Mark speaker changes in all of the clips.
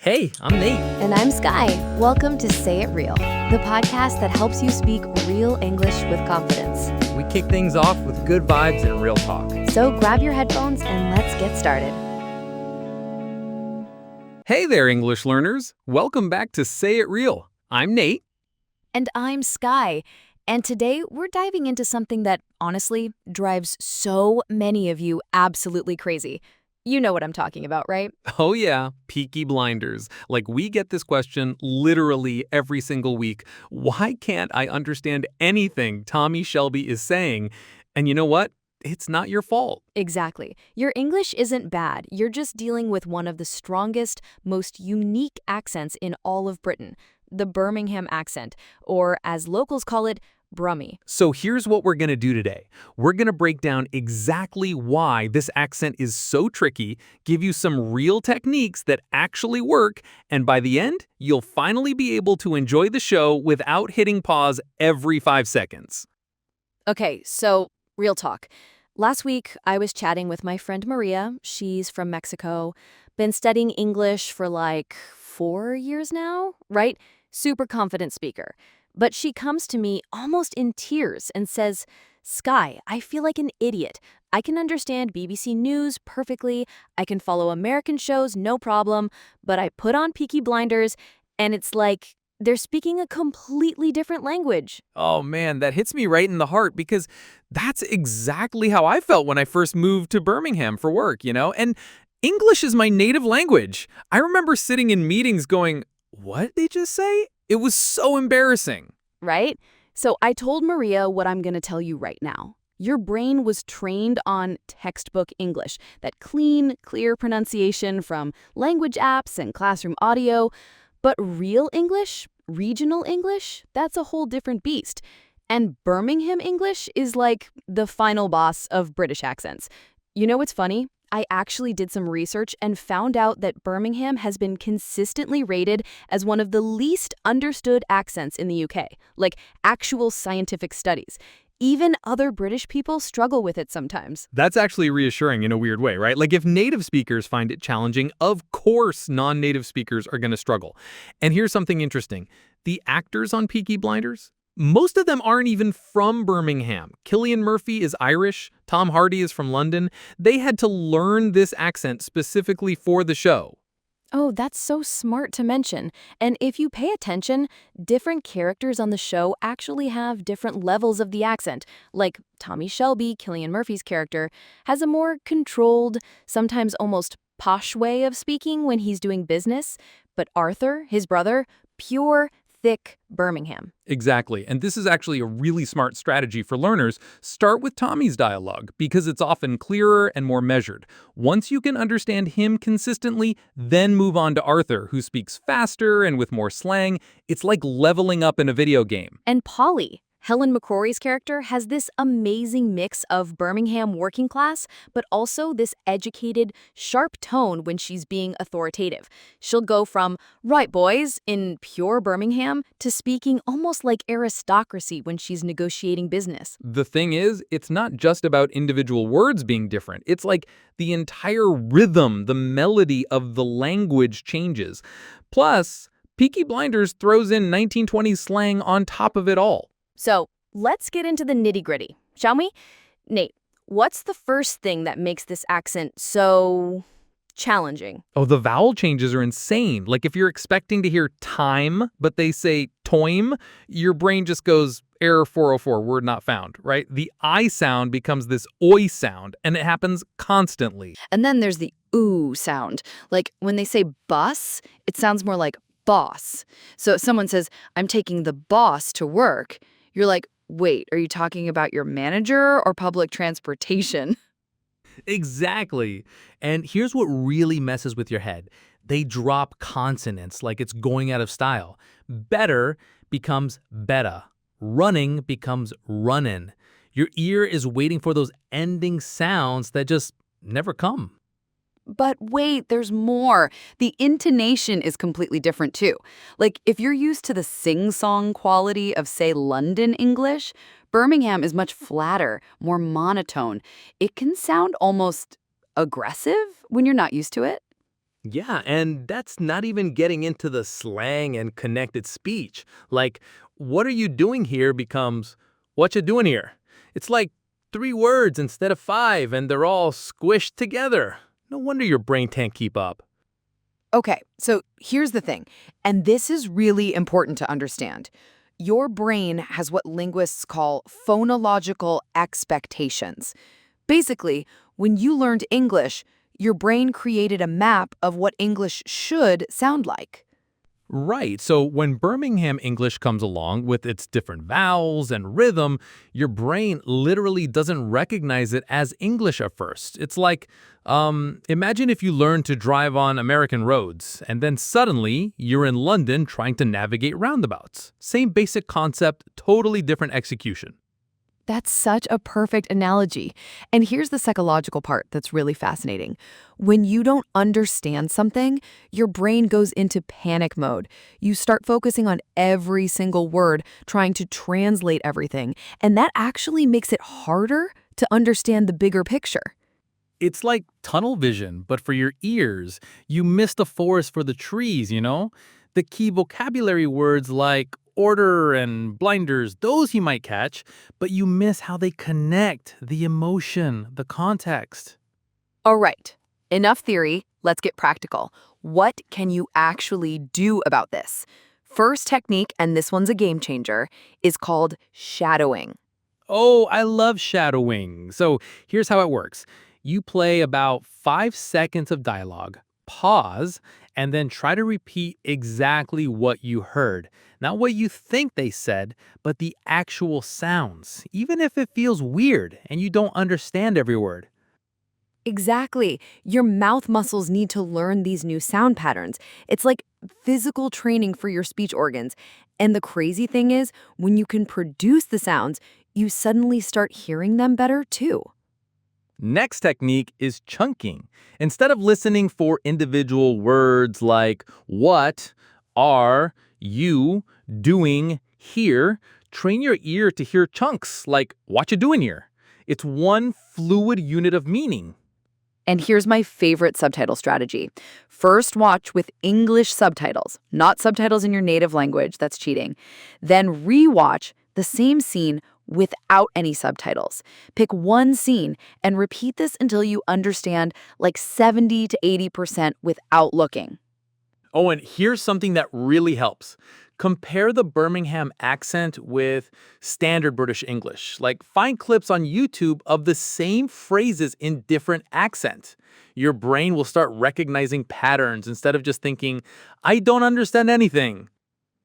Speaker 1: Hey, I'm Nate.
Speaker 2: And I'm Sky. Welcome to Say It Real, the podcast that helps you speak real English with confidence.
Speaker 1: We kick things off with good vibes and real talk.
Speaker 2: So grab your headphones and let's get started.
Speaker 1: Hey there, English learners. Welcome back to Say It Real. I'm Nate.
Speaker 2: And I'm Sky. And today we're diving into something that, honestly, drives so many of you absolutely crazy. You know what I'm talking about, right?
Speaker 1: Oh yeah, Peaky Blinders. Like, we get this question literally every single week. Why can't I understand anything Tommy Shelby is saying? And you know what? It's not your fault.
Speaker 2: Exactly. Your English isn't bad. You're just dealing with one of the strongest, most unique accents in all of Britain, the Birmingham accent, or as locals call it, Brummy.
Speaker 1: So here's what we're going to do today. We're going to break down exactly why this accent is so tricky, give you some real techniques that actually work, and by the end, you'll finally be able to enjoy the show without hitting pause every 5 seconds.
Speaker 2: Okay, so real talk. Last week, I was chatting with my friend Maria. She's from Mexico, been studying English for like 4 years now, right? Super confident speaker. But she comes to me almost in tears and says, Sky, I feel like an idiot. I can understand BBC News perfectly. I can follow American shows, no problem. But I put on Peaky Blinders, and it's like they're speaking a completely different language.
Speaker 1: Oh man, that hits me right in the heart because that's exactly how I felt when I first moved to Birmingham for work, And English is my native language. I remember sitting in meetings going, what did they just say? It was so embarrassing.
Speaker 2: Right? So I told Maria what I'm going to tell you right now. Your brain was trained on textbook English, that clean, clear pronunciation from language apps and classroom audio. But real English, regional English, that's a whole different beast. And Birmingham English is like the final boss of British accents. You know what's funny? I actually did some research and found out that Birmingham has been consistently rated as one of the least understood accents in the UK, like actual scientific studies. Even other British people struggle with it sometimes.
Speaker 1: That's actually reassuring in a weird way, right? Like if native speakers find it challenging, of course non-native speakers are going to struggle. And here's something interesting. The actors on Peaky Blinders, most of them aren't even from Birmingham. Cillian Murphy is Irish. Tom Hardy is from London. They had to learn this accent specifically for the show.
Speaker 2: Oh, that's so smart to mention. And if you pay attention, different characters on the show actually have different levels of the accent. Like Tommy Shelby, Cillian Murphy's character, has a more controlled, sometimes almost posh way of speaking when he's doing business. But Arthur, his brother, pure, thick Birmingham.
Speaker 1: Exactly. And this is actually a really smart strategy for learners. Start with Tommy's dialogue because it's often clearer and more measured. Once you can understand him consistently, then move on to Arthur, who speaks faster and with more slang. It's like leveling up in a video game.
Speaker 2: And Polly, Helen McCrory's character, has this amazing mix of Birmingham working class, but also this educated, sharp tone when she's being authoritative. She'll go from, right boys, in pure Birmingham, to speaking almost like aristocracy when she's negotiating business.
Speaker 1: The thing is, it's not just about individual words being different. It's like the entire rhythm, the melody of the language changes. Plus, Peaky Blinders throws in 1920s slang on top of it all.
Speaker 2: So let's get into the nitty-gritty, shall we? Nate, what's the first thing that makes this accent so challenging?
Speaker 1: Oh, the vowel changes are insane. Like if you're expecting to hear time, but they say toim, your brain just goes error 404, word not found, right? The I sound becomes this oi sound, and it happens constantly.
Speaker 2: And then there's the ooh sound. Like when they say bus, it sounds more like boss. So if someone says, I'm taking the boss to work, you're like, wait, are you talking about your manager or public transportation?
Speaker 1: Exactly. And here's what really messes with your head. They drop consonants like it's going out of style. Better becomes betta. Running becomes runnin'. Your ear is waiting for those ending sounds that just never come.
Speaker 3: But wait, there's more. The intonation is completely different too. Like if you're used to the sing-song quality of, say, London English, Birmingham is much flatter, more monotone. It can sound almost aggressive when you're not used to it.
Speaker 4: Yeah, and that's not even getting into the slang and connected speech. Like, what are you doing here becomes, what you doing here? It's like 3 words instead of 5, and they're all squished together. No wonder your brain can't keep up.
Speaker 3: Okay, so here's the thing, and this is really important to understand. Your brain has what linguists call phonological expectations. Basically, when you learned English, your brain created a map of what English should sound like.
Speaker 1: Right, so when Birmingham English comes along with its different vowels and rhythm, your brain literally doesn't recognize it as English at first. It's like, imagine if you learned to drive on American roads, and then suddenly you're in London trying to navigate roundabouts. Same basic concept, totally different execution.
Speaker 2: That's such a perfect analogy. And here's the psychological part that's really fascinating. When you don't understand something, your brain goes into panic mode. You start focusing on every single word, trying to translate everything, and that actually makes it harder to understand the bigger picture.
Speaker 1: It's like tunnel vision, but for your ears. You miss the forest for the trees, you know? The key vocabulary words like order and blinders, those you might catch, but you miss how they connect, the emotion, the context.
Speaker 3: All right, enough theory, let's get practical. What can you actually do about this? First technique, and this one's a game changer, is called shadowing.
Speaker 1: Oh, I love shadowing. So here's how it works. You play about 5 seconds of dialogue, pause, and then try to repeat exactly what you heard. Not what you think they said, but the actual sounds, even if it feels weird and you don't understand every word.
Speaker 2: Exactly. Your mouth muscles need to learn these new sound patterns. It's like physical training for your speech organs. And the crazy thing is, when you can produce the sounds, you suddenly start hearing them better too.
Speaker 1: Next technique is chunking. Instead of listening for individual words like what, are, you, doing, here, train your ear to hear chunks like what you doing here. It's one fluid unit of meaning.
Speaker 3: And here's my favorite subtitle strategy. First, watch with English subtitles, not subtitles in your native language, that's cheating. Then rewatch the same scene without any subtitles. Pick one scene and repeat this until you understand like 70 to 80% without looking.
Speaker 1: Oh, and here's something that really helps. Compare the Birmingham accent with standard British English. Like, find clips on YouTube of the same phrases in different accents. Your brain will start recognizing patterns instead of just thinking, I don't understand anything.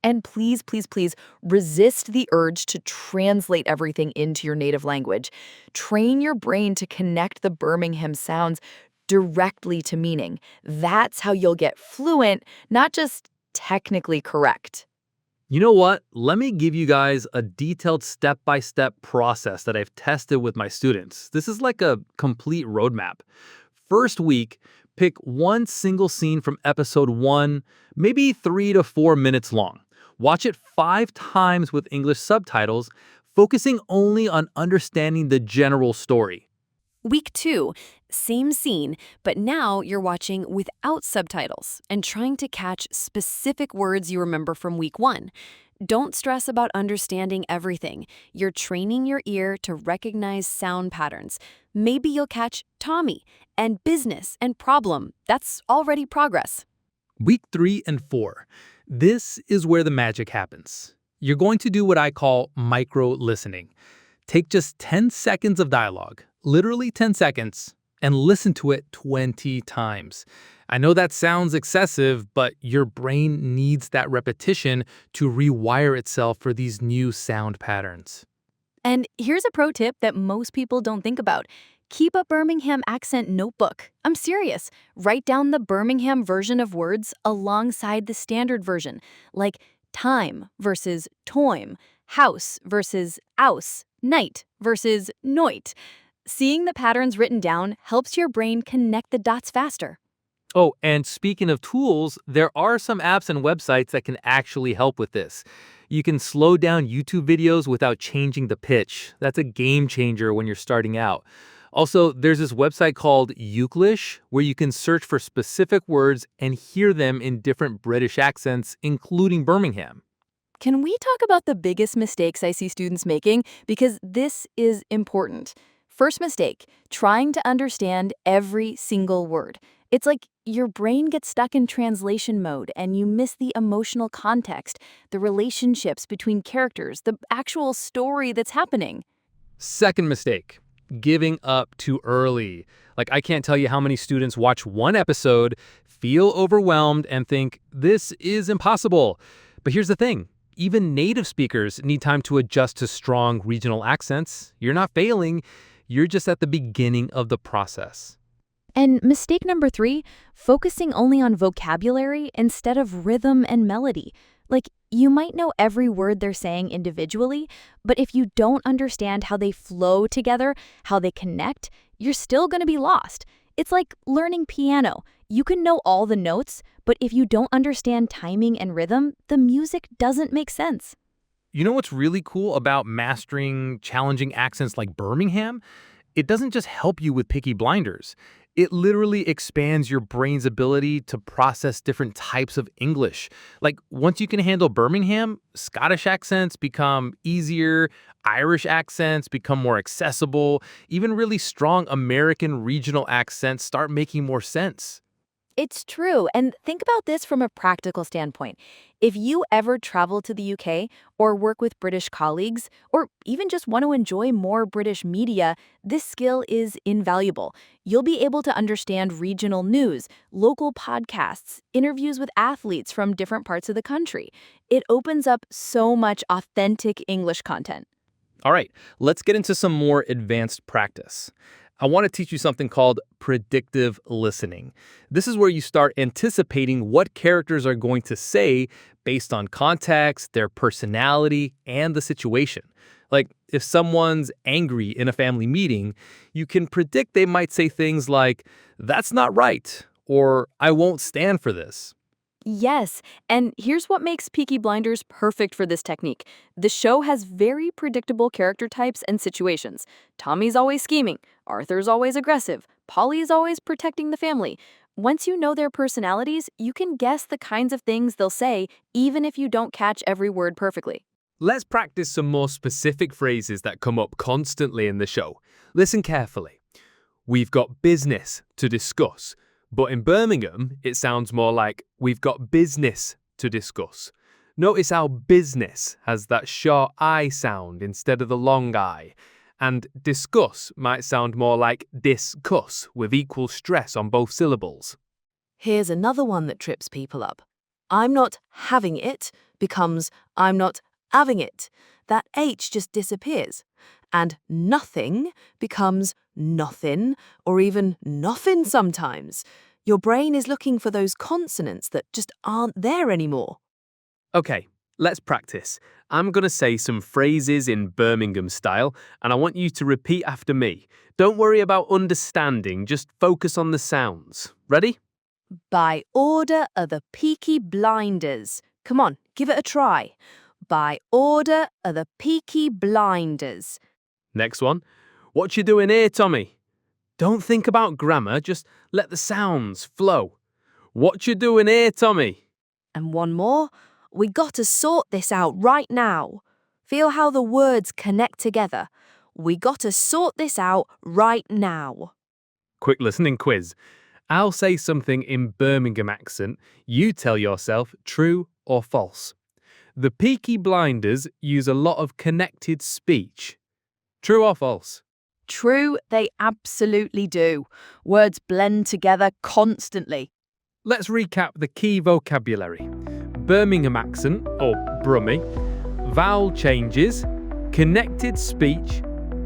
Speaker 2: And please, please, please resist the urge to translate everything into your native language. Train your brain to connect the Birmingham sounds directly to meaning. That's how you'll get fluent, not just technically correct.
Speaker 1: You know what? Let me give you guys a detailed step-by-step process that I've tested with my students. This is like a complete roadmap. First week, pick one single scene from episode 1, maybe 3 to 4 minutes long. Watch it 5 times with English subtitles, focusing only on understanding the general story.
Speaker 2: Week 2, same scene, but now you're watching without subtitles and trying to catch specific words you remember from week 1. Don't stress about understanding everything. You're training your ear to recognize sound patterns. Maybe you'll catch Tommy and business and problem. That's already progress.
Speaker 1: Week 3 and 4. This is where the magic happens. You're going to do what I call micro-listening. Take just 10 seconds of dialogue, literally 10 seconds, and listen to it 20 times. I know that sounds excessive, but your brain needs that repetition to rewire itself for these new sound patterns.
Speaker 2: And here's a pro tip that most people don't think about. Keep a Birmingham accent notebook. I'm serious. Write down the Birmingham version of words alongside the standard version, like time versus toim, house versus aus, night versus noit. Seeing the patterns written down helps your brain connect the dots faster.
Speaker 1: Oh, and speaking of tools, there are some apps and websites that can actually help with this. You can slow down YouTube videos without changing the pitch. That's a game changer when you're starting out.
Speaker 4: Also, there's this website called Youglish where you can search for specific words and hear them in different British accents, including Birmingham.
Speaker 2: Can we talk about the biggest mistakes I see students making? Because this is important. First mistake, trying to understand every single word. It's like your brain gets stuck in translation mode and you miss the emotional context, the relationships between characters, the actual story that's happening.
Speaker 4: Second mistake, giving up too early. Like, I can't tell you how many students watch one episode, feel overwhelmed, and think, this is impossible. But here's the thing. Even native speakers need time to adjust to strong regional accents. You're not failing. You're just at the beginning of the process.
Speaker 2: And mistake number 3, focusing only on vocabulary instead of rhythm and melody. Like, you might know every word they're saying individually, but if you don't understand how they flow together, how they connect, you're still going to be lost. It's like learning piano. You can know all the notes, but if you don't understand timing and rhythm, the music doesn't make sense.
Speaker 4: You know what's really cool about mastering challenging accents like Birmingham? It doesn't just help you with Peaky Blinders. It literally expands your brain's ability to process different types of English. Like, once you can handle Birmingham, Scottish accents become easier, Irish accents become more accessible, even really strong American regional accents start making more sense.
Speaker 2: It's true. And think about this from a practical standpoint. If you ever travel to the UK or work with British colleagues, or even just want to enjoy more British media, this skill is invaluable. You'll be able to understand regional news, local podcasts, interviews with athletes from different parts of the country. It opens up so much authentic English content.
Speaker 4: All right, let's get into some more advanced practice. I want to teach you something called predictive listening. This is where you start anticipating what characters are going to say based on context, their personality, and the situation. Like, if someone's angry in a family meeting, you can predict they might say things like, "That's not right," or "I won't stand for this."
Speaker 2: Yes, and here's what makes Peaky Blinders perfect for this technique. The show has very predictable character types and situations. Tommy's always scheming, Arthur's always aggressive, Polly's always protecting the family. Once you know their personalities, you can guess the kinds of things they'll say, even if you don't catch every word perfectly.
Speaker 4: Let's practice some more specific phrases that come up constantly in the show. Listen carefully. We've got business to discuss. But in Birmingham, it sounds more like we've got business to discuss. Notice how business has that short I sound instead of the long I. And discuss might sound more like discuss with equal stress on both syllables.
Speaker 5: Here's another one that trips people up. I'm not having it becomes I'm not having it. That H just disappears. And nothing becomes nothing or even nothing sometimes. Your brain is looking for those consonants that just aren't there anymore.
Speaker 4: Okay, let's practice. I'm going to say some phrases in Birmingham style, and I want you to repeat after me. Don't worry about understanding, just focus on the sounds. Ready?
Speaker 5: By order of the Peaky Blinders. Come on, give it a try. By order of the Peaky Blinders.
Speaker 4: Next one. What you doing here, Tommy? Don't think about grammar, just let the sounds flow. What you doing here, Tommy?
Speaker 5: And one more. We got to sort this out right now. Feel how the words connect together. We got to sort this out right now.
Speaker 4: Quick listening quiz. I'll say something in Birmingham accent. You tell yourself true or false. The Peaky Blinders use a lot of connected speech. True or false?
Speaker 2: True, they absolutely do. Words blend together constantly.
Speaker 4: Let's recap the key vocabulary. Birmingham accent, or Brummy, vowel changes, connected speech,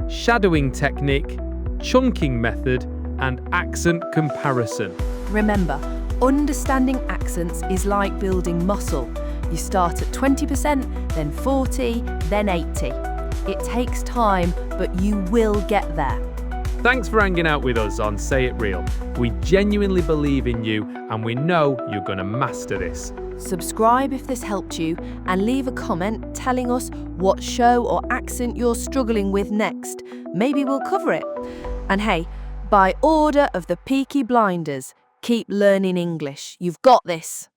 Speaker 4: shadowing technique, chunking method, and accent comparison.
Speaker 5: Remember, understanding accents is like building muscle. You start at 20%, then 40, then 80. It takes time, but you will get there.
Speaker 4: Thanks for hanging out with us on Say It Real. We genuinely believe in you, and we know you're going to master this.
Speaker 5: Subscribe if this helped you, and leave a comment telling us what show or accent you're struggling with next. Maybe we'll cover it. And hey, by order of the Peaky Blinders, keep learning English. You've got this.